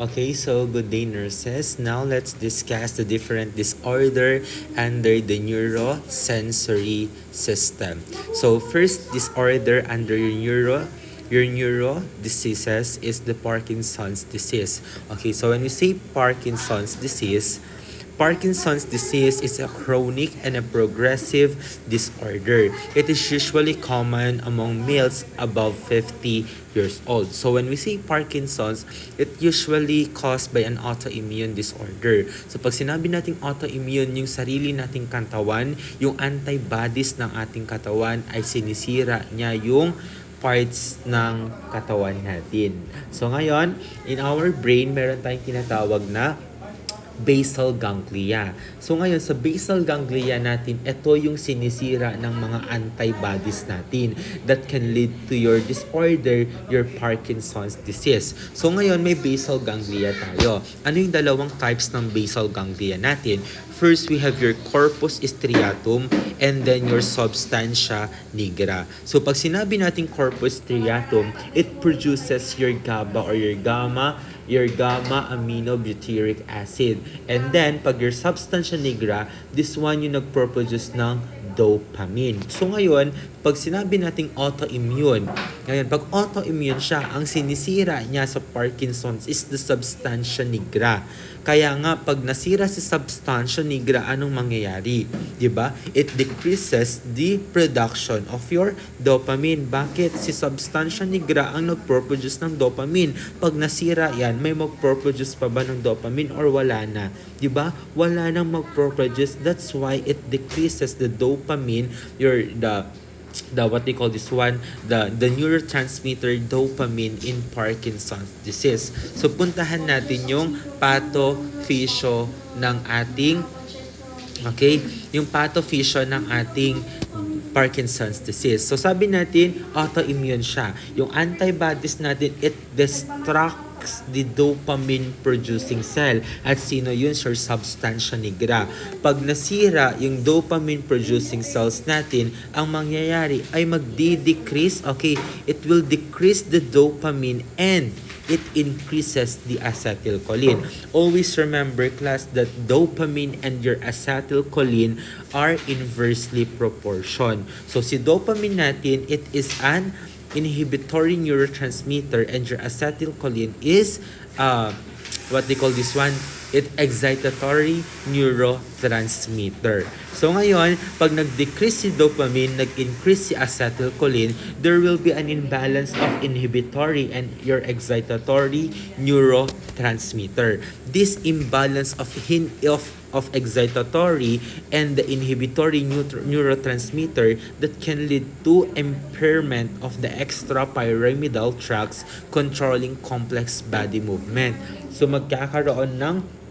Okay, so good day nurses. Now let's discuss the different disorder under the neurosensory system. So first disorder under your neuro diseases is the Parkinson's disease. Okay, so when you say Parkinson's disease is a chronic and a progressive disorder. It is usually common among males above 50 years old. So when we say Parkinson's, it usually caused by an autoimmune disorder. So pag sinabi nating autoimmune, yung sarili nating katawan, yung antibodies ng ating katawan ay sinisira niya yung parts ng katawan natin. So ngayon, in our brain, meron tayong tinatawag na basal ganglia. So ngayon, sa basal ganglia natin, ito yung sinisira ng mga antibodies natin that can lead to your disorder, your Parkinson's disease. So ngayon, may basal ganglia tayo. Ano yung dalawang types ng basal ganglia natin? First, we have your corpus striatum and then your substantia nigra. So pag sinabi natin corpus striatum, it produces your GABA or your gamma aminobutyric acid. And then, pag your substantia nigra, this one yung nagproproduce ng dopamine. So ngayon, pag sinabi nating autoimmune, ngayon, pag autoimmune siya, ang sinisira niya sa Parkinson's is the substantia nigra. Kaya nga, pag nasira si substantia nigra, anong mangyayari? Diba? It decreases the production of your dopamine. Bakit? Si substantia nigra ang nagproproduce ng dopamine. Pag nasira yan, may magproproduce pa ba ng dopamine or wala na? Diba? Wala nang magproproduce. That's why it decreases the dopamine, the what they call this one, the neurotransmitter dopamine in Parkinson's disease. So puntahan natin yung pathophysiology ng ating yung pathophysiology ng ating Parkinson's disease. So sabi natin, autoimmune siya. Yung antibodies natin, it destructs the dopamine producing cell. At sino yun? Your substantia nigra. Pag nasira yung dopamine producing cells natin, ang mangyayari ay magdi-decrease. Okay, it will decrease the dopamine and it increases the acetylcholine. Always remember, class, that dopamine and your acetylcholine are inversely proportion. So si dopamine natin, it is an inhibitory neurotransmitter and your acetylcholine is what they call this one, it excitatory neurotransmitter. So ngayon, pag nag-decrease si dopamine, nag-increase si acetylcholine, there will be an imbalance of inhibitory and your excitatory neurotransmitter. This imbalance of excitatory and the inhibitory neurotransmitter that can lead to impairment of the extrapyramidal tracts controlling complex body movement. So magkakaroon ng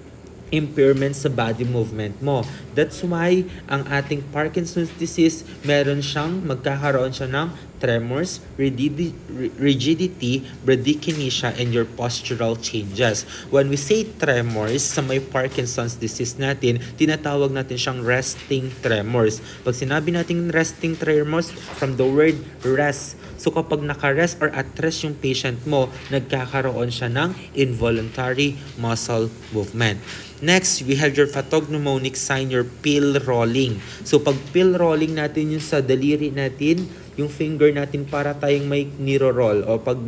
impairment sa body movement mo. That's why ang ating Parkinson's disease, magkakaroon siya ng tremors, rigidity, bradykinesia, and your postural changes. When we say tremors sa may Parkinson's disease natin, tinatawag natin siyang resting tremors. Pag sinabi natin resting tremors, from the word rest. So kapag naka-rest or at rest yung patient mo, nagkakaroon siya ng involuntary muscle movement. Next, we have your pathognomonic sign, your pill rolling. So pag pill rolling natin yung sa daliri natin, yung finger natin para tayong may niro-roll, o pag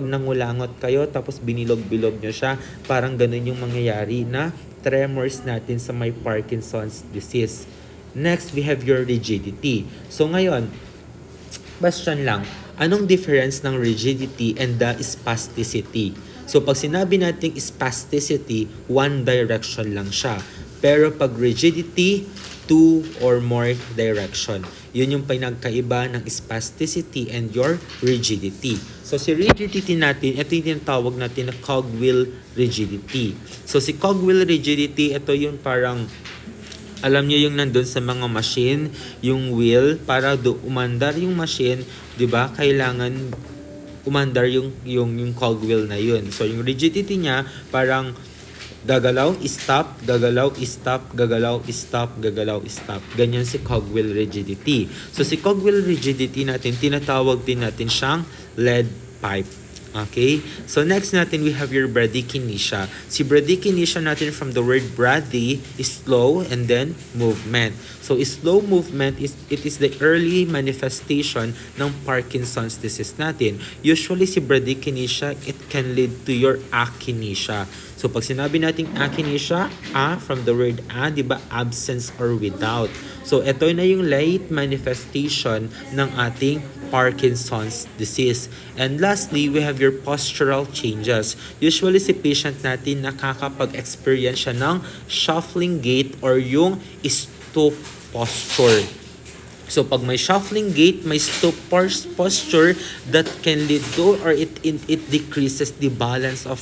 nangulangot kayo tapos binilog-bilog nyo siya, parang ganun yung mangyayari na tremors natin sa may Parkinson's disease. Next, we have your rigidity. So ngayon, question lang, anong difference ng rigidity and the spasticity? So pag sinabi nating spasticity, one direction lang siya. Pero pag rigidity, two or more direction. Yun yung pinagkaiba ng spasticity and your rigidity. So si rigidity natin, ito yung tinatawag natin na cogwheel rigidity. So si cogwheel rigidity, ito yung parang, alam niyo yung nandun sa mga machine, yung wheel, para umandar yung machine, di ba? Kailangan umandar yung cogwheel na yun. So yung rigidity niya, parang gagalaw, stop, gagalaw, stop, gagalaw, stop, gagalaw, stop. Ganyan si cogwheel rigidity. So si cogwheel rigidity natin, tinatawag din natin siyang lead pipe. Okay? So next natin, we have your bradykinesia. Si bradykinesia natin from the word brady is slow and then movement. So slow movement it is the early manifestation ng Parkinson's disease natin. Usually si bradykinesia, it can lead to your akinesia. So pag sinabi nating akinesia, from the word di ba, absence or without. So ito na yung late manifestation ng ating Parkinson's disease. And lastly, we have your postural changes. Usually si patient natin nakakapag-experience siya ng shuffling gait or yung stoop posture. So pag may shuffling gait, may stoop posture, that can lead to or it decreases the balance of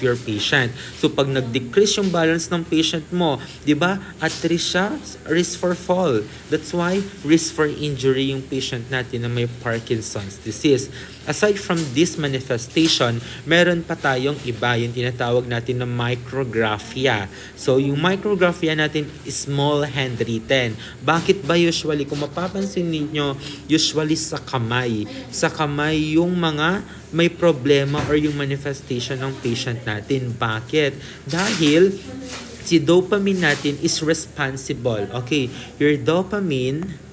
your patient. So pag nag-decrease yung balance ng patient mo, 'di ba? At risk siya, risk for fall. That's why risk for injury yung patient natin na may Parkinson's disease. Aside from this manifestation, meron pa tayong iba, yung tinatawag natin na micrographia. So, yung micrographia natin is small handwritten. Bakit ba usually? Kung mapapansin ninyo, usually sa kamay. Sa kamay yung mga may problema or yung manifestation ng patient natin. Bakit? Dahil si dopamine natin is responsible. Okay, your dopamine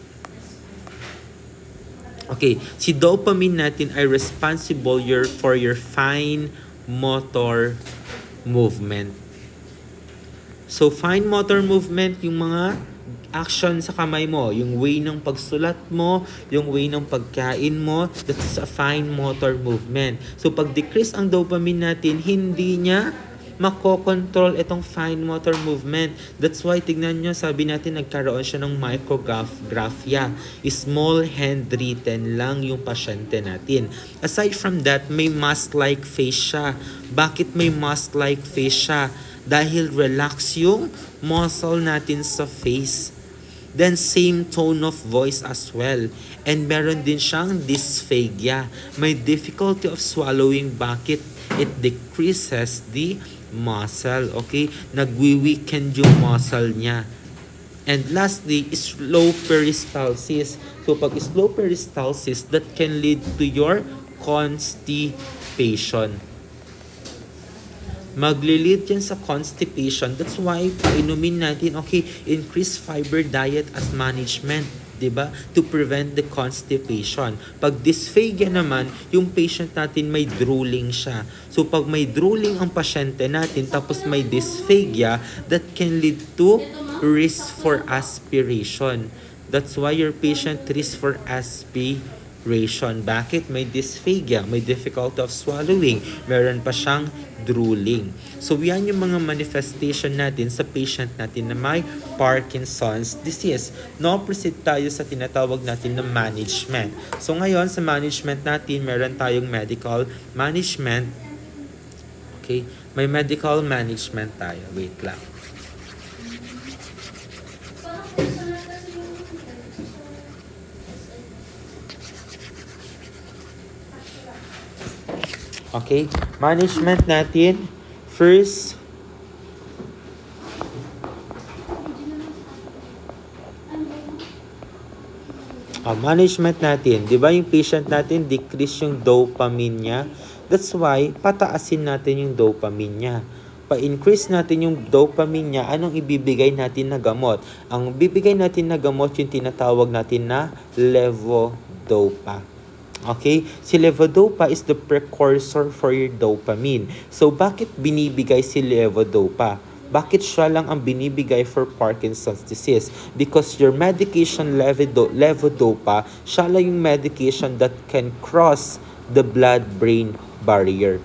si dopamine natin ay responsible for your fine motor movement. So, fine motor movement, yung mga action sa kamay mo, yung way ng pagsulat mo, yung way ng pagkain mo, that's a fine motor movement. So, pag decrease ang dopamine natin, hindi niya makokontrol itong fine motor movement. That's why, tignan nyo, sabi natin nagkaroon siya ng micrographia. Small handwritten lang yung pasyente natin. Aside from that, may mask-like face siya. Bakit may mask-like face siya? Dahil relax yung muscle natin sa face. Then same tone of voice as well. And meron din siyang dysphagia. May difficulty of swallowing. Bakit? It decreases the muscle. Okay? Nagwi-weaken yung muscle niya. And lastly, slow peristalsis. So pag slow peristalsis, that can lead to your constipation. Maglilid yan sa constipation. That's why, inumin natin, increase fiber diet as management. Diba? To prevent the constipation. Pag dysphagia naman, yung patient natin may drooling siya. So, pag may drooling ang pasyente natin, tapos may dysphagia, that can lead to risk for aspiration. That's why your patient risk for aspiration. Bakit? May dysphagia, may difficulty of swallowing, meron pa siyang drooling. So, yan yung mga manifestation natin sa patient natin na may Parkinson's disease. No, proceed tayo sa tinatawag natin na management. So, ngayon sa management natin, meron tayong medical management. Okay? May medical management tayo. Wait lang. Okay? Management natin, first, management natin, di ba yung patient natin, decrease yung dopamine niya. That's why, pataasin natin yung dopamine niya. Pa-increase natin yung dopamine niya, anong ibibigay natin na gamot? Ang bibigay natin na gamot, yung tinatawag natin na levodopa. Okay? Si levodopa is the precursor for your dopamine. So, bakit binibigay si levodopa? Bakit siya lang ang binibigay for Parkinson's disease? Because your medication levodopa, siya lang yung medication that can cross the blood-brain barrier.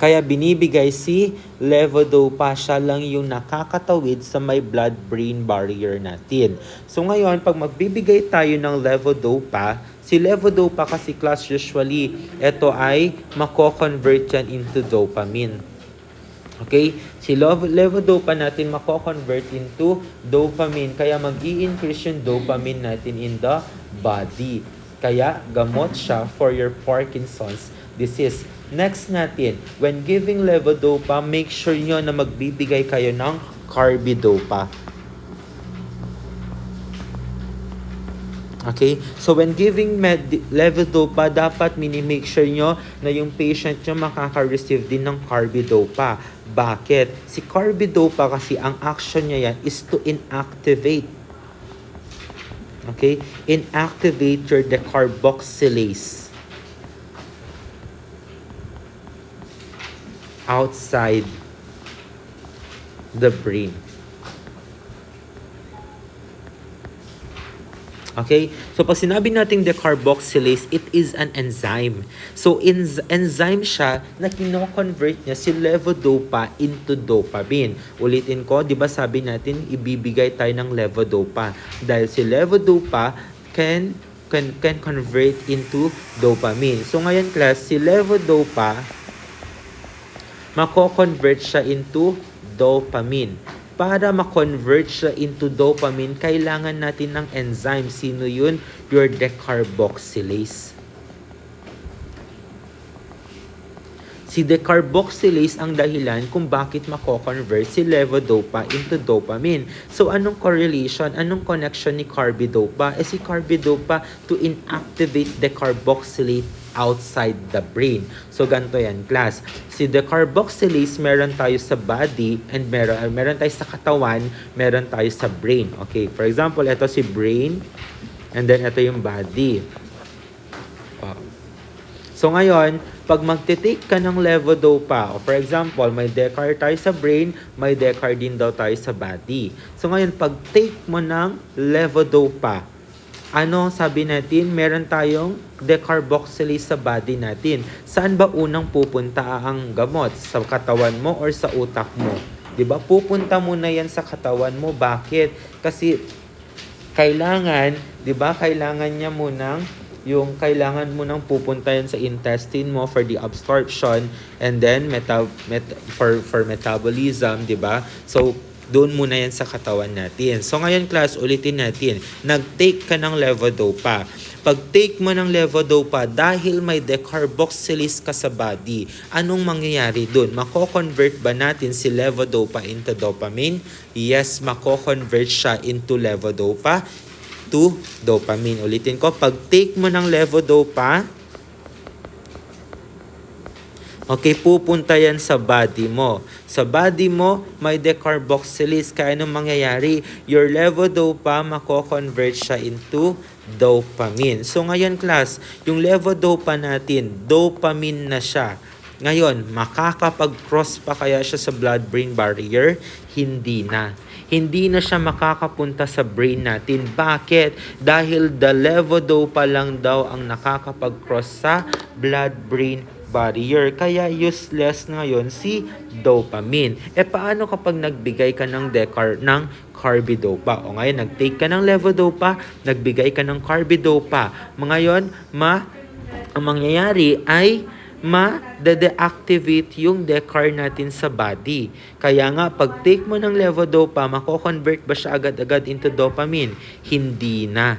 Kaya binibigay si levodopa, siya lang yung nakakatawid sa may blood-brain barrier natin. So ngayon, pag magbibigay tayo ng levodopa, si levodopa kasi class usually, ito ay mako-convert yan into dopamine. Okay? Si levodopa natin mako-convert into dopamine, kaya mag-i-increase yung dopamine natin in the body. Kaya gamot siya for your Parkinson's disease. Next natin, when giving levodopa, make sure nyo na magbibigay kayo ng carbidopa. Okay? So when giving levodopa, dapat minimake sure nyo na yung patient nyo makaka-receive din ng carbidopa. Bakit? Si carbidopa kasi ang action niya yan is to inactivate. Okay? Inactivate your decarboxylase outside the brain. Okay? So, pag sinabi natin decarboxylase, it is an enzyme. So, enzyme siya na kino-convert niya si levodopa into dopamine. Ulitin ko, di ba sabi natin, ibibigay tayo ng levodopa. Dahil si levodopa can convert into dopamine. So, ngayon class, si levodopa, mako-convert siya into dopamine. Para ma-convert siya into dopamine, kailangan natin ng enzyme. Sino yun? Your decarboxylase. Si decarboxylase ang dahilan kung bakit mako-convert si levodopa into dopamine. So, anong correlation? Anong connection ni carbidopa? Si carbidopa to inactivate decarboxylate outside the brain. So, ganito yan, class. Si decarboxylase, meron tayo sa body and meron tayo sa katawan, meron tayo sa brain. Okay, for example, ito si brain and then ito yung body. So, ngayon, pag magte-take ka ng levodopa, for example, may decar tayo sa brain, may decar din daw tayo sa body. So, ngayon, pag take mo ng levodopa, ano sabi natin? Meron tayong decarboxylase sa body natin. Saan ba unang pupunta ang gamot? Sa katawan mo or sa utak mo? 'Di ba? Pupunta muna 'yan sa katawan mo. Bakit? Kasi kailangan, 'di ba? Kailangan niya munang pupunta yan sa intestine mo for the absorption and then for metabolism, 'di ba? So doon muna yan sa katawan natin. So ngayon class, ulitin natin. Nag-take ka ng levodopa. Pag take mo ng levodopa, dahil may decarboxylase ka sa body, anong mangyayari doon? Mako-convert ba natin si levodopa into dopamine? Yes, mako-convert siya into levodopa to dopamine. Ulitin ko, pag take mo ng levodopa, okay, pupunta yan sa body mo. Sa body mo, may decarboxylase. Kaya anong mangyayari? Your levodopa, mako-convert siya into dopamine. So ngayon class, yung levodopa natin, dopamine na siya. Ngayon, makakapag-cross pa kaya siya sa blood-brain barrier? Hindi na. Hindi na siya makakapunta sa brain natin. Bakit? Dahil the levodopa lang daw ang nakakapag-cross sa blood-brain barrier. Kaya useless ngayon si dopamine. Paano kapag nagbigay ka ng carbidopa? O ngayon, nag-take ka ng levodopa, nagbigay ka ng carbidopa. Ngayon, ang mangyayari ay ma-deactivate yung decar natin sa body. Kaya nga, pag take mo ng levodopa, mako-convert ba siya agad-agad into dopamine? Hindi na.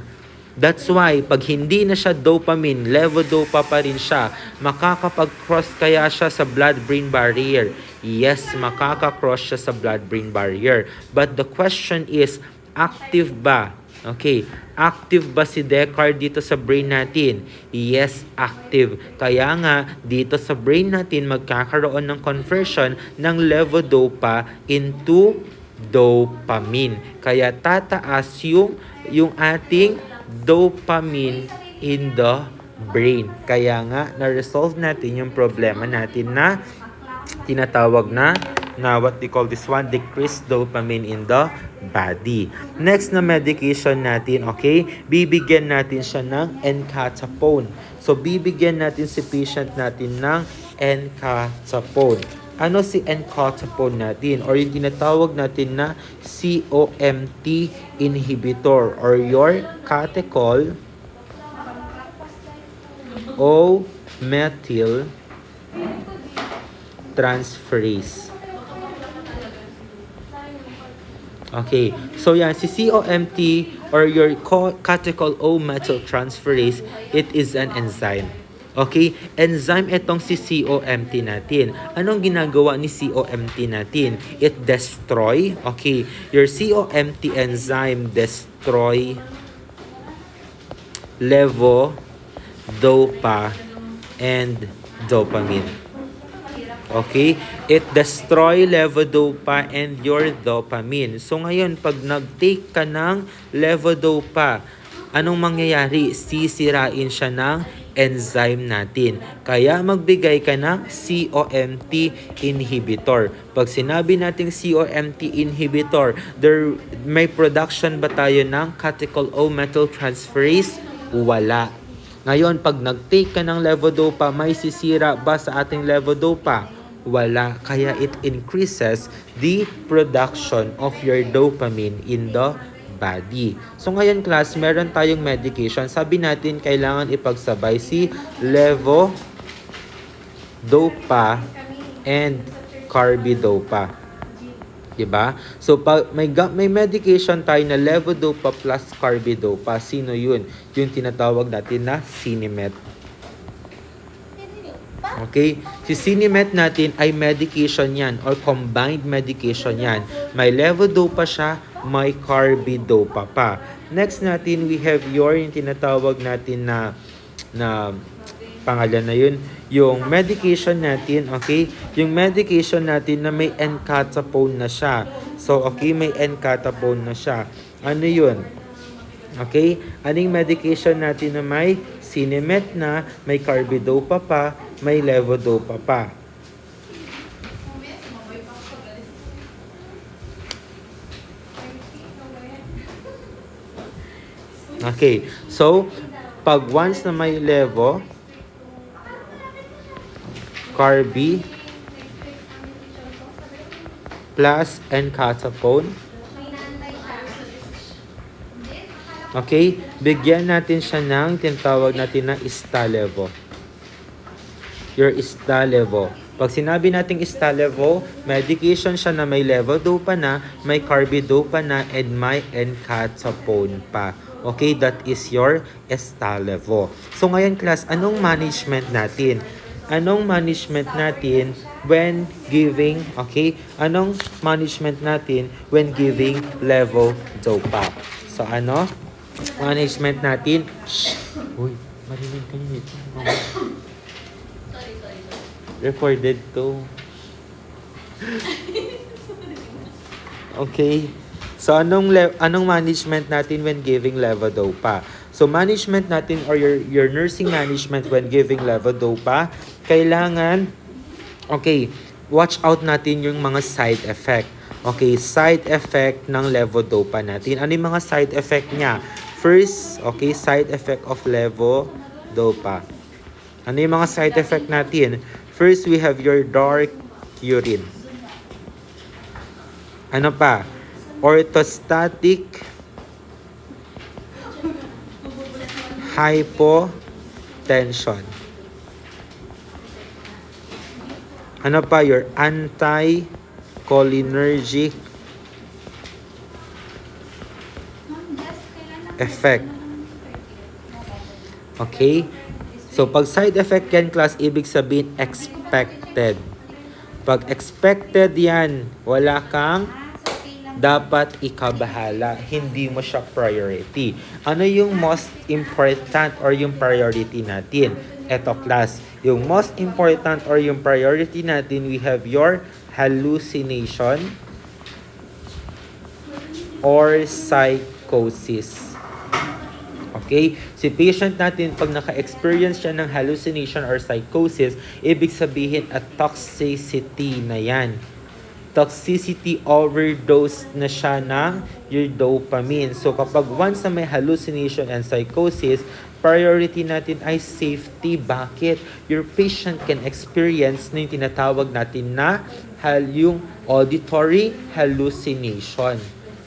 That's why, pag hindi na siya dopamine, levodopa pa rin siya. Makakapag-cross kaya siya sa blood-brain barrier? Yes, makaka-cross siya sa blood-brain barrier. But the question is, active ba? Okay, active ba si decar dito sa brain natin? Yes, active. Kaya nga, dito sa brain natin, magkakaroon ng conversion ng levodopa into dopamine. Kaya tataas yung ating dopamine in the brain. Kaya nga, na-resolve natin yung problema natin na tinatawag na what they call this one, decreased dopamine in the body. Next na medication natin, okay, bibigyan natin siya ng encatapone. So, bibigyan natin si patient natin ng encatapone. Ano si encatapone natin? Or yung tinatawag natin na COMT inhibitor or your catechol O-methyl transferase. Okay, so yan, si COMT or your catechol O-methyl transferase, it is an enzyme. Okay, enzyme itong si COMT natin. Anong ginagawa ni COMT natin? It destroy, okay, your COMT enzyme destroy levodopa and dopamine. Okay? It destroy levodopa and your dopamine. So ngayon, pag nag-take ka ng levodopa, anong mangyayari? Sisirain siya ng enzyme natin. Kaya magbigay ka ng COMT inhibitor. Pag sinabi nating COMT inhibitor, may production ba tayo ng catechol O methyltransferase? Wala. Ngayon, pag nag-take ka ng levodopa, may sisira ba sa ating levodopa? Wala. Kaya it increases the production of your dopamine in the body. So ngayon class, meron tayong medication. Sabi natin, kailangan ipagsabay si levodopa and carbidopa. Diba? So may medication tayo na levodopa plus carbidopa. Sino yun? Yung tinatawag natin na Sinemet. Okay? Si Sinemet natin ay medication yan or combined medication yan. May levodopa siya, may carbidopa pa. Next natin, we have yung tinatawag natin na pangalan na yun, yung medication natin, okay? Yung medication natin na may encatapone na siya. So, okay, may encatapone na siya. Ano yun? Okay? Anong medication natin na may Sinemet na, may carbidopa pa, may levodopa pa? Okay. So, pag once na may levo, carbi, plus encatapone, okay, bigyan natin siya ng tinatawag natin na Stalevo. Your Stalevo. Pag sinabi nating Stalevo, medication siya na may levodopa na, may carbidopa na, and may encatapone pa. Okay, that is your Stalevo. So ngayon class, anong management natin? Anong management natin when giving, okay? Anong management natin when giving levodopa? So ano? Management natin. Shh! Uy, marinig kayo nito. Recorded to. Okay. So anong management natin when giving levodopa? So management natin or your nursing management when giving levodopa, kailangan watch out natin yung mga side effect. Okay, side effect ng levodopa natin. Ano yung mga side effect niya? First, side effect of levodopa. Ano yung mga side effect natin? First, we have your dark urine. Ano pa? Orthostatic hypotension. Ano pa? Your anticholinergic effect. Okay? So, pag side effect yan, class, ibig sabihin expected. Pag expected yan, wala kang dapat ikabahala. Hindi mo siya priority. Ano yung most important or yung priority natin? Eto class, yung most important or yung priority natin, we have your hallucination or psychosis. Okay? Si patient natin, pag naka-experience siya ng hallucination or psychosis, ibig sabihin at toxicity na yan. Toxicity overdose na siya ng your dopamine. So kapag once na may hallucination and psychosis, priority natin ay safety. Bakit? Your patient can experience na yung tinatawag natin na yung auditory hallucination.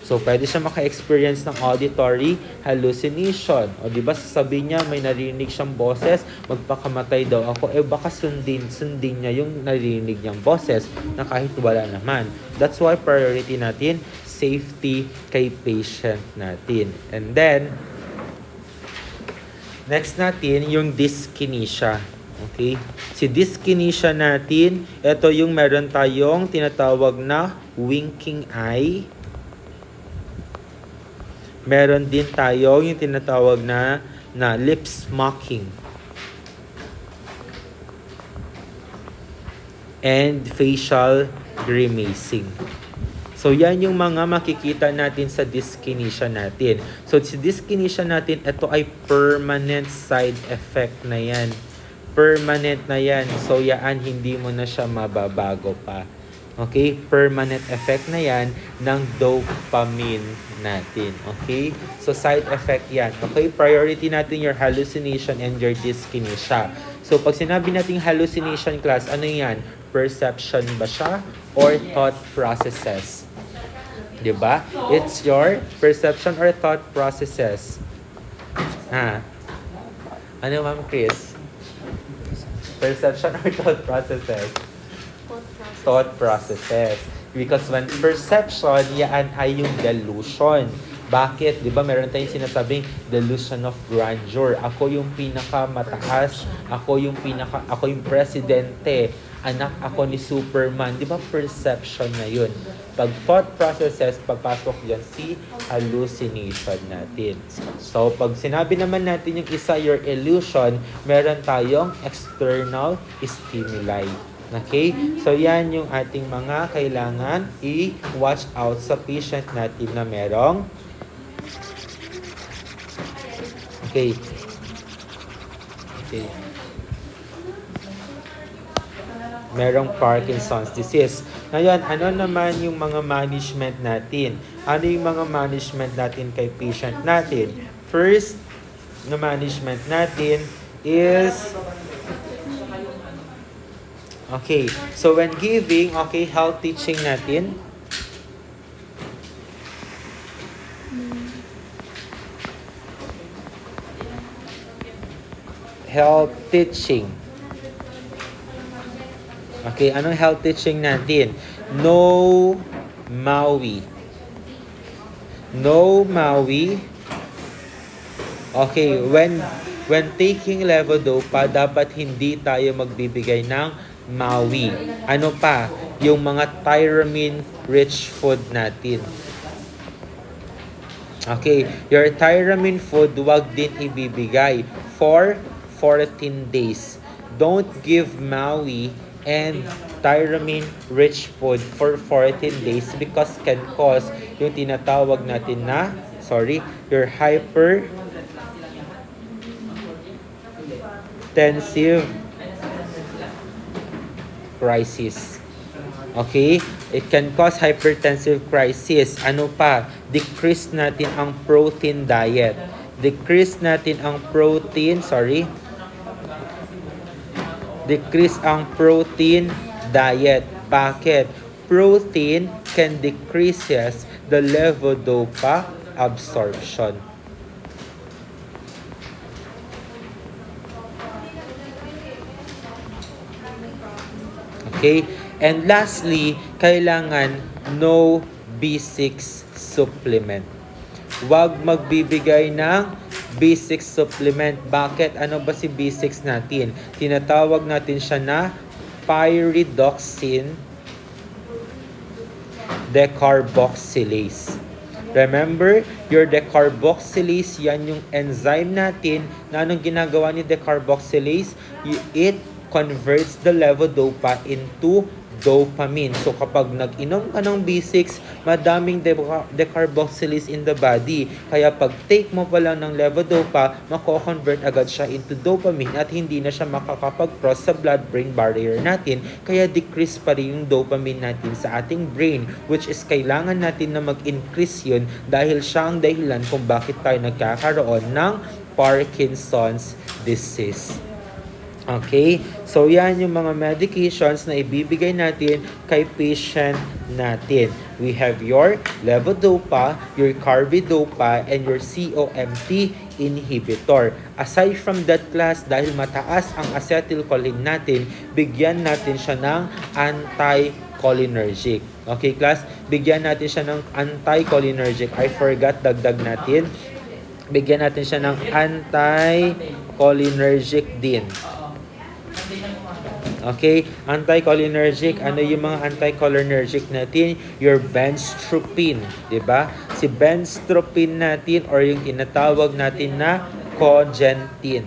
So, pwede siya maka-experience ng auditory hallucination. O, di ba, sasabihin niya, may narinig siyang boses, magpakamatay daw ako. Baka sundin niya yung narinig niyang boses na kahit wala naman. That's why priority natin, safety kay patient natin. And then, next natin, yung dyskinesia. Okay? Si dyskinesia natin, ito yung meron tayong tinatawag na winking eye. Meron din tayo yung tinatawag na na lip smacking, and facial grimacing. So, yan yung mga makikita natin sa dyskinesia natin. So, sa dyskinesia natin, ito ay permanent side effect na yan. Permanent na yan. So, yan, hindi mo na siya mababago pa. Okay? Permanent effect na yan ng dopamine natin. Okay? So, side effect yan. Okay? Priority natin your hallucination and your dyskinesia. So, pag sinabi nating hallucination class, ano yan? Perception ba siya? Or thought processes? Diba? It's your perception or thought processes. Ano, Ma'am Chris? Perception or thought processes? Thought processes. Because when perception, yan ay yung delusion. Bakit? Di ba meron tayong sinasabing delusion of grandeur. Ako yung pinakamataas. Ako yung presidente. Anak ako ni Superman. Di ba perception na yun? Pag thought processes, papasok dyan si hallucination natin. So, pag sinabi naman natin yung isa, your illusion, meron tayong external stimuli. Okay? So, yan yung ating mga kailangan i-watch out sa patient natin na merong Okay. Merong Parkinson's disease. Ngayon, ano naman yung mga management natin? Ano yung mga management natin kay patient natin? First, na management natin is so when giving, health teaching natin. Health teaching. Anong health teaching natin? No Maui. No Maui. When taking levodopa, dapat hindi tayo magbibigay ng Maui. Ano pa? Yung mga tyramine-rich food natin. Your tyramine food, wag din ibibigay for 14 days. Don't give Maui and tyramine-rich food for 14 days because can cause yung tinatawag natin na, your hypertensive crisis. It can cause hypertensive crisis. Ano pa? Decrease natin ang protein diet. Decrease ang protein diet. Bakit? Protein can decreases the levodopa absorption. And lastly, kailangan no B6 supplement. Huwag magbibigay ng B6 supplement. Bakit? Ano ba si B6 natin? Tinatawag natin siya na pyridoxine decarboxylase. Remember, your decarboxylase, yan yung enzyme natin na anong ginagawa ni decarboxylase? It converts the levodopa into dopamine. So, kapag nag-inom ka ng B6, madaming decarboxylase in the body. Kaya pag take mo pa lang ng levodopa, mako-convert agad siya into dopamine at hindi na siya makakapag-cross sa blood-brain barrier natin. Kaya decrease pa rin yung dopamine natin sa ating brain, which is kailangan natin na mag-increase yun dahil siya ang dahilan kung bakit tayo nagkakaroon ng Parkinson's disease. So yan yung mga medications na ibibigay natin kay patient natin. We have your levodopa, your carbidopa, and your COMT inhibitor. Aside from that class, dahil mataas ang acetylcholine natin, bigyan natin siya ng anticholinergic. Class? Bigyan natin siya ng anticholinergic. I forgot, dagdag natin. Bigyan natin siya ng anticholinergic din. Anticholinergic. Ano yung mga anticholinergic natin? Your benztropine, 'di ba? Si benztropine natin or yung tinatawag natin na Cogentin.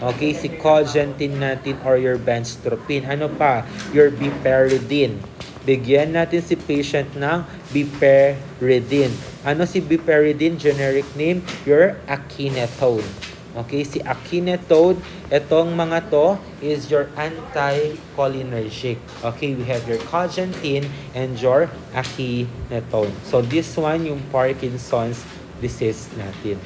Okay, si cogentin natin or your benztropine. Ano pa? Your piperidine. Bigyan natin si patient ng piperidine. Ano si piperidine? Generic name, your akinetone. Okay, si akinetone, itong mga to is your anticholinergic. Okay, we have your cogentin and your akinetone. So this one, yung Parkinson's disease natin.